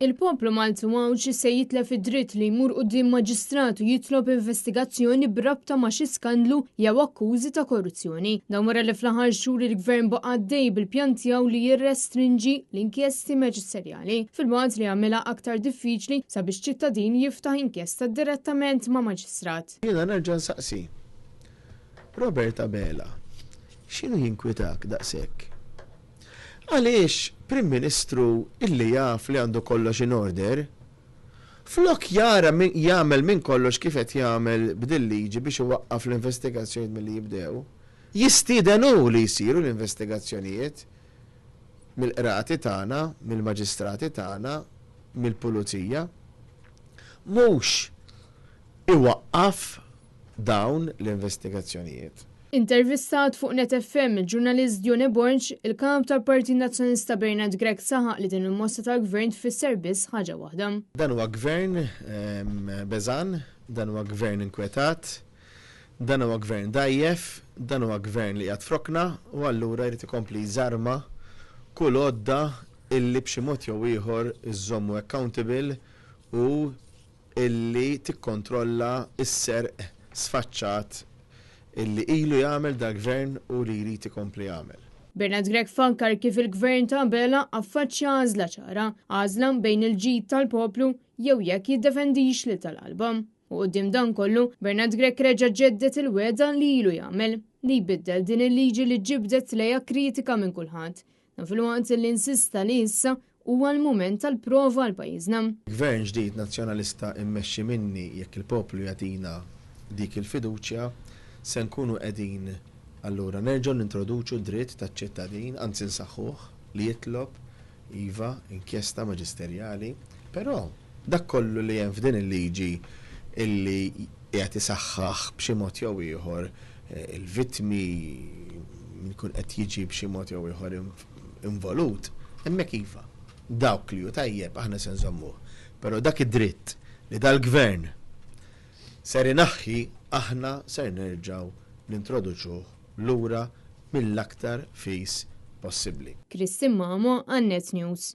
Il-poplu Malti Mawċi se jitlef id-dritt li jmur quddiem maġistrat u jitlob investigazzjoni b'rabta ma' xi skandlu jew akkużi ta' korruzzjoni. Dawn wara li fl-aħħar xhur il-Gvern baqa' għaddej bil-pjan tiegħu li jirrestrinġi l-inkjesti maġisterjali fil-mod li jagħmilha aktar diffiċli sabiex ċittadin jiftaħ inkjesta direttament ma' maġistrat. Jiena nerġa' nsaqsi. Robert Abela, x'inhu jinkwitak daqshekk? Għaliex Prim Ministru illi jaf li għandu kollox in order, flok jara jagħmel minn kollox kif qed jagħmel b'dil-liġi biex iwaqqaf l-investigazzjonijiet milli jibdew. Jistiedenu li jsiru l-investigazzjonijiet mill-qrati tagħna, mill-maġistrati tagħna, mill-pulizija. Mhux iwaqqaf dawn l-investigazzjonijiet. Intervistat fuq Net FM il-ġurnalist Jone Bornx, il-kap tal-Partit Nazzjonalista Bernard Grech saħaq li din il-mossa tal-gvern tfisser biss ħaġa waħda. Dan huwa gvern beżan, dan huwa gvern inkwetat, dan huwa gvern dajjef, dan huwa gvern li qiegħed frokna u allura jrid ikompli jżarma kull għodda illi b'xi mod jew ieħor iżommu accountable u illi tikkontrolla s-serq sfaċċat illi ilu jagħmel da gvern u li jrid ikompli jagħmel. Bernard Grech fakkar kif il-gvern ta' Abela affaċċja għażla ċara, għażla bejn il-ġid tal-poplu jew jekk jiddefendix li tal-qalba. U quddiem dan kollu, Bernard Grech reġa' ġeddet il-weda li ilu jagħmel li jbiddel din il-liġi li ġibdet lejha kritika minn kulħadd. Fil-waqt li insista li issa huwa l-mument tal-prova għal pajjiżna. Gvern ġdid nazzjonalista immexxi minni jekk il-poplu jagħtina dik il-fiduċja se nkunu qegħdin allura nerġgħu nintroduċu dritt taċ-ċittadin, anzi nsaħħuh li jitlob iva inkjesta maġisterjali, però dak kollu li hemm f'din il-liġi illi qed isaħħaħ b'xi mod jew ieħor il-vittmi jkun qed jiġi b'xi mod jew ieħor involut, hemmhekk iva. Dawk li hu tajjeb aħna se nżommuh. Però dak id-dritt li dal-gvern ser inaħħi aħna ser nerġgħu nintroduċuh lura mill-aktar fis possibbli. Kristin Mamo, għan Net News.